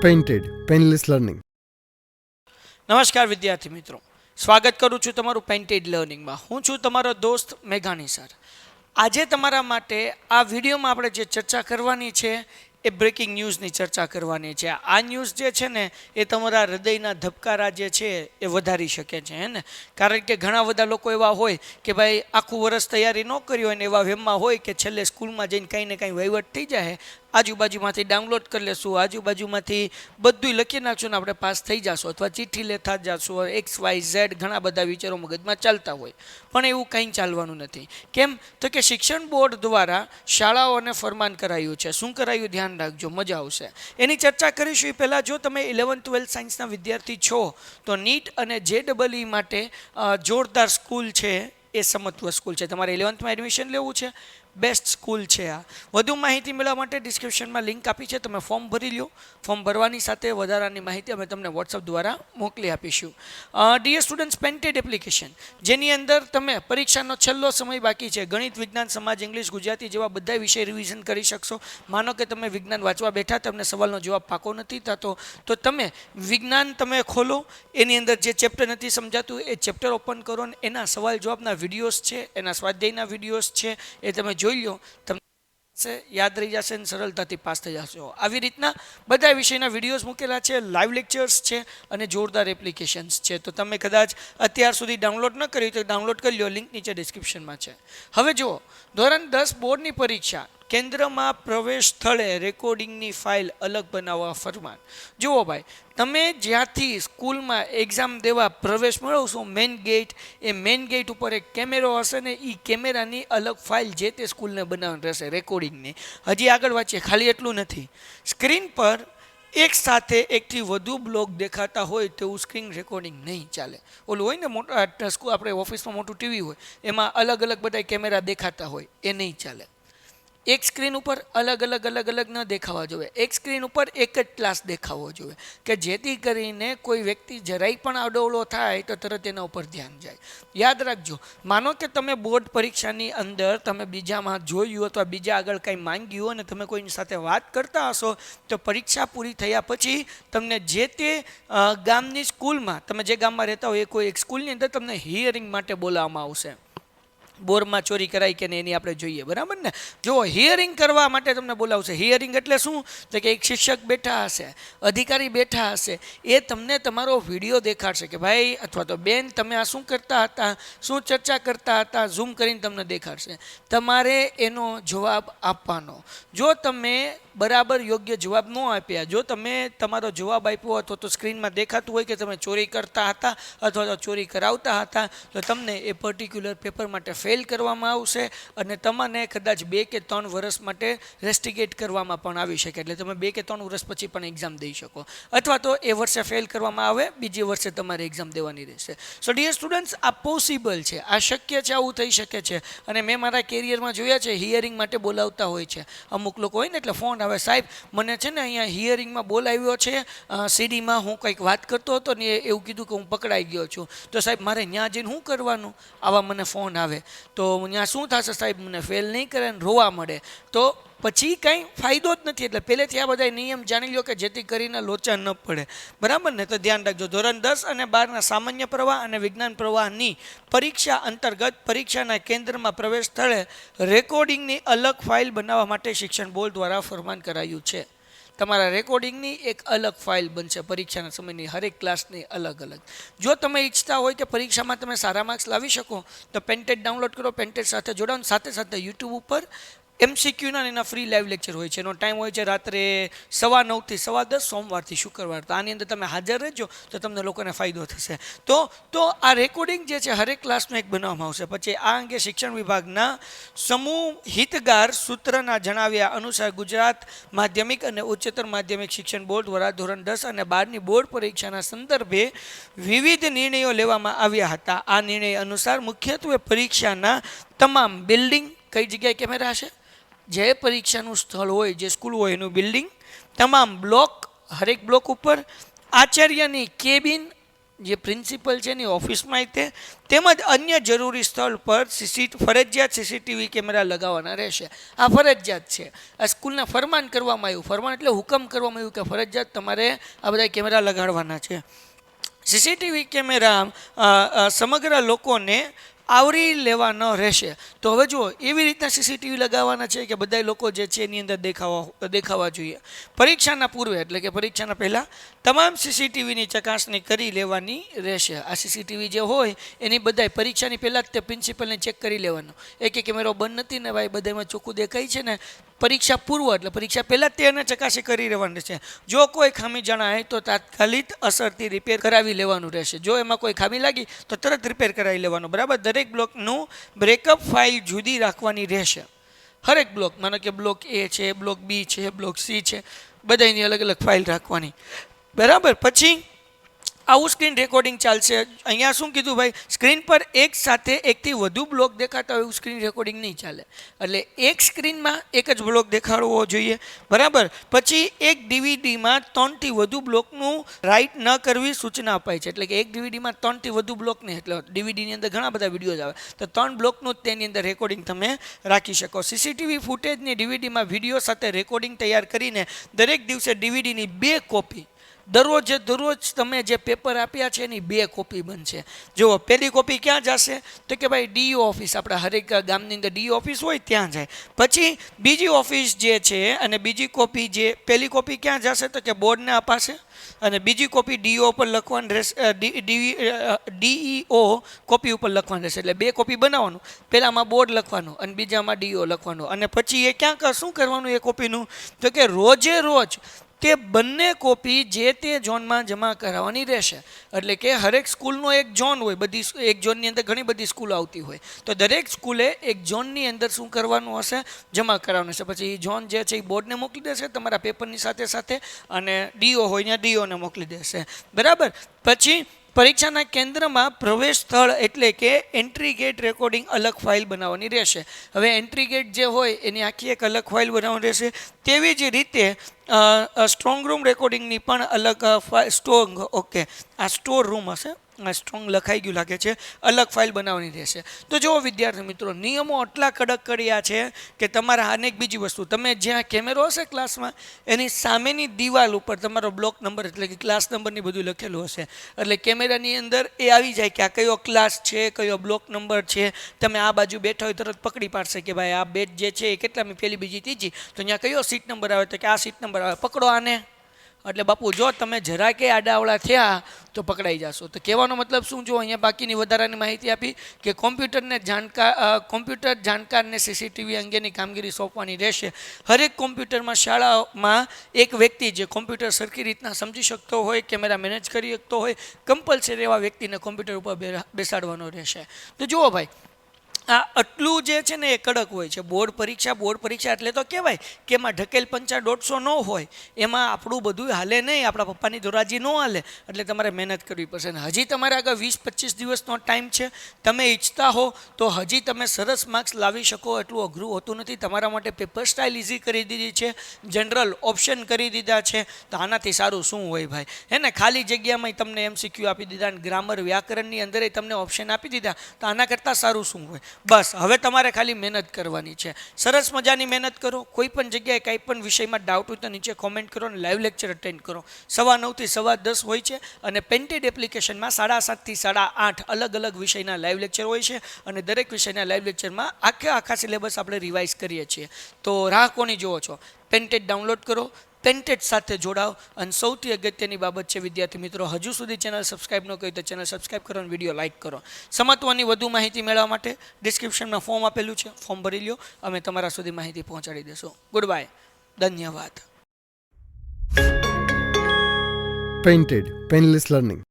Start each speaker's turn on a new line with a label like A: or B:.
A: Painted painless learning.
B: નમસ્કાર વિદ્યાર્થી મિત્રો, સ્વાગત કરું છું તમારું પેઇન્ટેડ લર્નિંગમાં. હું છું તમારો દોસ્ત મેઘાણી સર. આજે તમારા માટે આ વિડીયોમાં આપણે જે ચર્ચા કરવાની છે એ બ્રેકિંગ ન્યૂઝની ચર્ચા કરવાની છે. આ ન્યૂઝ જે છે ને એ તમારા હૃદયના ધબકારા જે છે એ વધારી શકે છે ને, કારણ કે ઘણા બધા લોકો એવા હોય કે ભાઈ આખું વર્ષ તૈયારી ન કરી હોય ને એવા વેમમાં હોય કે છેલ્લે સ્કૂલમાં જઈને કંઈ ને કંઈ વહીવટ થઈ જાય, આજુબાજુમાંથી ડાઉનલોડ કરી લેશું, આજુબાજુમાંથી બધું લખી નાખશું ને આપણે પાસ થઈ જશું અથવા ચિઠ્ઠી લેતા જ જશું, એક્સ વાય ઝેડ ઘણા બધા વિચારો મગજમાં ચાલતા હોય. પણ એવું કંઈ ચાલવાનું નથી. કેમ તો કે શિક્ષણ બોર્ડ દ્વારા શાળાઓને ફરમાન કરાયું છે. શું કરાયું? ધ્યાન રાખજો, મજા આવશે. એની ચર્ચા કરીશું એ પહેલાં જો તમે 11th-12th સાયન્સના વિદ્યાર્થી છો તો નીટ અને JEE માટે જોરદાર સ્કૂલ છે એ સમત્વ સ્કૂલ છે. તમારે 11thમાં એડમિશન લેવું છે, બેસ્ટ સ્કૂલ છે આ. વધુ માહિતી મેળવવા માટે ડિસ્ક્રિપ્શનમાં લિંક આપી છે, તમે ફોર્મ ભરી લો. ફોર્મ ભરવાની સાથે વધારાની માહિતી અમે તમને વોટ્સઅપ દ્વારા મોકલી આપીશું. ડીયર સ્ટુડન્ટ્સ, પેઇન્ટેડ એપ્લિકેશન જેની અંદર તમે પરીક્ષાનો છેલ્લો સમય બાકી છે, ગણિત, વિજ્ઞાન, સમાજ, ઇંગ્લિશ, ગુજરાતી જેવા બધા વિષય રિવિઝન કરી શકશો. માનો કે તમે વિજ્ઞાન વાંચવા બેઠા, તમને સવાલનો જવાબ પાકો નથી થતો તો તમે વિજ્ઞાન તમે ખોલો, એની અંદર જે ચેપ્ટર નથી સમજાતું એ ચેપ્ટર ઓપન કરો ને એના સવાલ જવાબના વિડીયોઝ છે, એના સ્વાધ્યાયના વિડીયોઝ છે એ તમે જોઈ લો, તમને યાદ રહી જશે અને સરળતાથી પાસ થઈ જશો. આવી રીતના બધા વિષયના વિડીયોઝ મૂકેલા છે, લાઈવ લેક્ચર્સ છે અને જોરદાર એપ્લિકેશન્સ છે. તો તમે કદાચ અત્યાર સુધી ડાઉનલોડ ન કર્યું તો ડાઉનલોડ કરી લો, લિંક નીચે ડિસ્ક્રિપ્શનમાં છે. હવે જુઓ, ધોરણ 10 બોર્ડની પરીક્ષા કેન્દ્રમાં પ્રવેશ સ્થળે રેકોર્ડિંગની ફાઇલ અલગ બનાવવા ફરમાન. જુઓ ભાઈ, તમે જ્યાંથી સ્કૂલમાં એક્ઝામ દેવા પ્રવેશ મેળવશો મેઇન ગેટ, એ મેઇન ગેટ ઉપર એક કેમેરો હશે ને એ કેમેરાની અલગ ફાઇલ જે તે સ્કૂલને બનાવવાની રહેશે રેકોર્ડિંગની. હજી આગળ વાંચીએ, ખાલી એટલું નથી, સ્ક્રીન પર એક સાથે એકથી વધુ બ્લોક દેખાતા હોય તેવું સ્ક્રીન રેકોર્ડિંગ નહીં ચાલે. ઓલું હોય ને મોટા આપણે ઓફિસમાં મોટું ટીવી હોય એમાં અલગ અલગ બધા કેમેરા દેખાતા હોય એ નહીં ચાલે. એક સ્ક્રીન ઉપર અલગ અલગ ન દેખાવા જોઈએ, એક સ્ક્રીન ઉપર એક જ ક્લાસ દેખાવો જોઈએ કે જેથી કરીને કોઈ વ્યક્તિ જરાય પણ અડોવડો થાય તો તરત એના ઉપર ધ્યાન જાય. યાદ રાખજો, માનો કે તમે બોર્ડ પરીક્ષાની અંદર તમે બીજામાં જોયું અથવા બીજા આગળ કંઈ માંગ્યું અને તમે કોઈની સાથે વાત કરતા હશો તો પરીક્ષા પૂરી થયા પછી તમને જે તે ગામની સ્કૂલમાં, તમે જે ગામમાં રહેતા હોય એ કોઈ એક સ્કૂલની અંદર તમને હિયરિંગ માટે બોલાવવામાં આવશે. બોરમાં ચોરી કરાય કે નહીં એની આપણે જોઈએ, બરાબર ને? જો હિયરિંગ કરવા માટે તમને બોલાવશે. હિયરિંગ એટલે શું? તો કે એક શિક્ષક બેઠા હશે, અધિકારી બેઠા હશે, એ તમને તમારો વિડીયો દેખાડશે કે ભાઈ અથવા તો બેન તમે આ શું કરતા હતા, શું ચર્ચા કરતા હતા, ઝૂમ કરીને તમને દેખાડશે. તમારે એનો જવાબ આપવાનો. જો તમે બરાબર યોગ્ય જવાબ ન આપ્યા, જો તમે તમારો જવાબ આપ્યો અથવા તો સ્ક્રીનમાં દેખાતું હોય કે તમે ચોરી કરતા હતા અથવા તો ચોરી કરાવતા હતા તો તમને એ પર્ટિક્યુલર પેપર માટે ફેલ કરવામાં આવશે અને તમને કદાચ 2 કે 3 વર્ષ માટે રેસ્ટિગેટ કરવામાં પણ આવી શકે. એટલે તમે 2 કે 3 વર્ષ પછી પણ એક્ઝામ દઈ શકો અથવા તો એ વર્ષે ફેલ કરવામાં આવે, બીજે વર્ષે તમારે એક્ઝામ દેવાની રહેશે. સો ડિયર સ્ટુડન્ટ્સ, આ પોસિબલ છે, આ શક્ય છે, આવું થઈ શકે છે. અને મેં મારા કેરિયરમાં જોયા છે હિયરિંગ માટે બોલાવતા હોય છે અમુક લોકો હોય ને, એટલે ફોન આવે, સાહેબ મને છે ને અહીંયા હિયરિંગમાં બોલાવ્યો છે, સીડીમાં હું કંઈક વાત કરતો હતો ને એવું કીધું કે હું પકડાઈ ગયો છું, તો સાહેબ મારે ત્યાં જઈને શું કરવાનું? આવા મને ફોન આવે તો ત્યાં શું થશે સાહેબ? મને ફેલ નહીં કરે ને રોવા મળે તો પછી કંઈ ફાયદો જ નથી. એટલે પહેલેથી આ બધા નિયમ જાણી લો કે જેથી કરીને લોચા ન પડે, બરાબર ને? તો ધ્યાન રાખજો. ધોરણ 10 અને 12ના સામાન્ય પ્રવાહ અને વિજ્ઞાન પ્રવાહની પરીક્ષા અંતર્ગત પરીક્ષાના કેન્દ્રમાં પ્રવેશ સ્થળે રેકોર્ડિંગની અલગ ફાઇલ બનાવવા માટે શિક્ષણ બોર્ડ દ્વારા ફરમાન કરાયું છે. તમારા રેકોર્ડિંગની એક અલગ ફાઇલ બનશે પરીક્ષાના સમયની, હરેક ક્લાસની અલગ અલગ. જો તમે ઈચ્છતા હોય કે પરીક્ષામાં તમે સારા માર્ક્સ લાવી શકો તો પેન્ટેડ ડાઉનલોડ કરો, પેન્ટેડ સાથે જોડાઓ, સાથે સાથે યુટ્યુબ ઉપર MCQના એના ફ્રી લાઈવ લેક્ચર હોય છે. એનો ટાઈમ હોય છે રાત્રે 9:15 થી 10:15 સોમવારથી શુક્રવાર. તો આની અંદર તમે હાજર રહેજો તો તમને લોકોને ફાયદો થશે. તો આ રેકોર્ડિંગ જે છે હરેક ક્લાસનું એક બનાવવામાં આવશે. પછી આ અંગે શિક્ષણ વિભાગના સમૂહ હિતગાર સૂત્રના જણાવ્યા અનુસાર ગુજરાત માધ્યમિક અને ઉચ્ચતર માધ્યમિક શિક્ષણ બોર્ડ દ્વારા ધોરણ 10 અને 12ની બોર્ડ પરીક્ષાના સંદર્ભે વિવિધ નિર્ણયો લેવામાં આવ્યા હતા. આ નિર્ણય અનુસાર મુખ્યત્વે પરીક્ષાના તમામ બિલ્ડિંગ, કઈ જગ્યાએ કેમેરા હશે, જે પરીક્ષાનું સ્થળ હોય, જે સ્કૂલ હોય એનું બિલ્ડિંગ, તમામ બ્લોક, હરેક બ્લોક ઉપર આચાર્યની કેબિન, જે પ્રિન્સિપલ છે એની ઓફિસમાં તે તેમજ અન્ય જરૂરી સ્થળ પર ફરજિયાત સીસીટીવી કેમેરા લગાવવાના રહેશે. આ ફરજિયાત છે. આ સ્કૂલના ફરમાન કરવામાં આવ્યું. ફરમાન એટલે હુકમ કરવામાં આવ્યું કે ફરજિયાત તમારે આ બધા કેમેરા લગાડવાના છે. સીસીટીવી કેમેરા સમગ્ર લોકોને આવરી લેવાનો રહેશે. તો હવે જુઓ, એવી રીતના સીસીટીવી લગાવવાના છે કે બધા લોકો જે છે એની અંદર દેખાવા જોઈએ. પરીક્ષાના પૂર્વે એટલે કે પરીક્ષાના પહેલાં તમામ સીસીટીવીની ચકાસણી કરી લેવાની રહેશે. આ સીસીટીવી જે હોય એની બધાય પરીક્ષાની પહેલાં જ તે પ્રિન્સિપલને ચેક કરી લેવાનો. એક કેમેરો બંધ નથી ને ભાઈ, બધામાં ચોખ્ખું દેખાય છે ને. પરીક્ષા પૂર્વ એટલે પરીક્ષા પહેલાં જ તેને ચકાસણી કરી લેવાની છે. જો કોઈ ખામી જણાય તો તાત્કાલિક અસરથી રિપેર કરાવી લેવાનું રહેશે. જો એમાં કોઈ ખામી લાગી તો તરત રિપેર કરાવી લેવાનું. બરાબર. દરેક બ્લોકનું બ્રેકઅપ ફાઇલ જુદી રાખવાની રહેશે. હરેક બ્લોક, માનો કે બ્લોક એ છે, બ્લોક બી છે, બ્લોક સી છે, બધાની અલગ અલગ ફાઇલ રાખવાની. બરાબર. પછી આવું સ્ક્રીન રેકોર્ડિંગ ચાલશે. અહીંયા શું કીધું ભાઈ, સ્ક્રીન પર એક સાથે એકથી વધુ બ્લોક દેખાતા હોય એવું સ્ક્રીન રેકોર્ડિંગ નહીં ચાલે. એટલે એક સ્ક્રીનમાં એક જ બ્લોક દેખાડવો જોઈએ. બરાબર. પછી એક ડીવીડીમાં 3થી વધુ બ્લોકનું રાઇટ ન કરવી સૂચના અપાય છે. એટલે કે એક ડીવીડીમાં 3થી વધુ બ્લોક નહીં, એટલે ડીવીડીની અંદર ઘણા બધા વિડીયોઝ આવે તો 3 બ્લોકનું જ તેની અંદર રેકોર્ડિંગ તમે રાખી શકો. સીસીટીવી ફૂટેજની ડીવીડીમાં વિડીયો સાથે રેકોર્ડિંગ તૈયાર કરીને દરેક દિવસે ડીવીડીની 2 કોપી દરરોજ તમે જે પેપર આપ્યા છે એની 2 કોપી બનશે. જુઓ, પહેલી કોપી ક્યાં જશે તો કે ભાઈ ડીઈઓ ઓફિસ, આપણા હરેક ગામની અંદર ડીઈઓ ઓફિસ હોય ત્યાં જાય. પછી બીજી ઓફિસ જે છે અને બીજી કોપી જે પહેલી કોપી ક્યાં જશે તો કે બોર્ડને અપાશે અને બીજી કોપી ડીઈઓ ઉપર લખવાની રહેશે. ડીઈઓ કોપી ઉપર લખવાની રહેશે. એટલે 2 કોપી બનાવવાનું. પહેલામાં બોર્ડ લખવાનું અને બીજામાં ડીઈઓ લખવાનું. અને પછી એ ક્યાં શું કરવાનું એ કોપીનું તો કે રોજે રોજ તે બંને કોપી જે તે ઝોનમાં જમા કરાવવાની રહેશે. એટલે કે હરેક સ્કૂલનો એક ઝોન હોય, બધી એક ઝોનની અંદર ઘણી બધી સ્કૂલો આવતી હોય તો દરેક સ્કૂલે એક ઝોનની અંદર શું કરવાનું હશે, જમા કરાવવાનું હશે. પછી એ ઝોન જે છે એ બોર્ડને મોકલી દેશે તમારા પેપરની સાથે સાથે, અને ડીઓ હોય ત્યાં ડીઓને મોકલી દેશે. બરાબર. પછી પરીક્ષાના કેન્દ્રમાં પ્રવેશ સ્થળ એટલે કે એન્ટ્રી ગેટ રેકોર્ડિંગ અલગ ફાઇલ બનાવવાની રહેશે. હવે એન્ટ્રી ગેટ જે હોય એની આખી એક અલગ ફાઇલ બનાવવાની રહેશે. તેવી જ રીતે સ્ટ્રોંગ રૂમ રેકોર્ડિંગની પણ અલગ આ સ્ટોર રૂમ હશે, સ્ટ્રોંગ લખાઈ ગયું લાગે છે, અલગ ફાઇલ બનાવવાની રહેશે. તો જુઓ વિદ્યાર્થી મિત્રો, નિયમો આટલા કડક કર્યા છે કે તમારા અનેક બીજી વસ્તુ, તમે જ્યાં કેમેરો હશે ક્લાસમાં એની સામેની દિવાલ ઉપર તમારો બ્લોક નંબર એટલે કે ક્લાસ નંબરની બધું લખેલું હશે. એટલે કેમેરાની અંદર એ આવી જાય કે આ કયો ક્લાસ છે, કયો બ્લોક નંબર છે. તમે આ બાજુ બેઠા હોય તરત પકડી પાડશે કે ભાઈ આ બેચ જે છે એ કેટલામી, પહેલી, બીજી, ત્રીજી, તો ત્યાં કયો સીટ નંબર આવે તો કે આ સીટ નંબર આવે, પકડો આને. એટલે બાપુ જો તમે જરા કે આડાવડા થયા તો પકડાઈ જશો. તો કહેવાનો મતલબ શું, જો અહીંયા બાકીની વધારાની માહિતી આપી કે કોમ્પ્યુટર જાણકારને સીસીટીવી અંગેની કામગીરી સોંપવાની રહેશે. હરેક કોમ્પ્યુટરમાં શાળામાં એક વ્યક્તિ જે કોમ્પ્યુટર સરખી રીતના સમજી શકતો હોય, કેમેરા મેનેજ કરી શકતો હોય, કમ્પલસરી એવા વ્યક્તિને કોમ્પ્યુટર ઉપર બેસાડવાનો રહેશે. તો જુઓ ભાઈ, આ આટલું જે છે ને એ કડક હોય છે. બોર્ડ પરીક્ષા એટલે તો કહેવાય કે એમાં ઢકેલ પંચા 150 ન હોય, એમાં આપણું બધું હાલે નહીં, આપણા પપ્પાની ધોરાજી ન હાલે. એટલે તમારે મહેનત કરવી પડશે. ને હજી તમારે આગળ 20-25 દિવસનો ટાઈમ છે. તમે ઈચ્છતા હો તો હજી તમે સરસ માર્ક્સ લાવી શકો. એટલું અઘરું હોતું નથી. તમારા માટે પેપર સ્ટાઇલ ઇઝી કરી દીધી છે, જનરલ ઓપ્શન કરી દીધા છે. તો આનાથી સારું શું હોય ભાઈ, હે ને? ખાલી જગ્યામાં તમને MCQ આપી દીધા, ગ્રામર વ્યાકરણની અંદર તમને ઓપ્શન આપી દીધા. તો આના કરતાં સારું શું હોય? બસ હવે તમારે ખાલી મહેનત કરવાની છે. સરસ મજાની મહેનત કરો. કોઈ પણ જગ્યાએ કંઈ પણ વિષયમાં ડાઉટ હોય તો નીચે કોમેન્ટ કરો અને લાઈવ લેક્ચર અટેન્ડ કરો. 9:30 થી 10:15 હોય છે અને પેન્ટેડ એપ્લિકેશનમાં 7:30 થી 8:30 અલગ અલગ વિષયના લાઈવ લેક્ચર હોય છે. અને દરેક વિષયના લાઈવ લેક્ચરમાં આખા સિલેબસ આપણે રિવાઇઝ કરીએ છીએ. તો રાહ કોની જોવો છો? પેન્ટેડ ડાઉનલોડ કરો, પેન્ટેડ સાથે જોડાઓ. અને સૌથી અગત્યની બાબત છે વિદ્યાર્થી મિત્રો, હજુ સુધી ચેનલ સબસ્ક્રાઈબ ન કરી તો ચેનલ સબસ્ક્રાઈબ કરો અને વિડીયો લાઇક કરો. સમત્વની વધુ માહિતી મેળવવા માટે ડિસ્ક્રિપ્શનમાં ફોર્મ આપેલું છે, ફોર્મ ભરી લો. અમે તમારા સુધી માહિતી પહોંચાડી દેશું. ગુડ બાય, ધન્યવાદ.
A: Painted Painless Learning.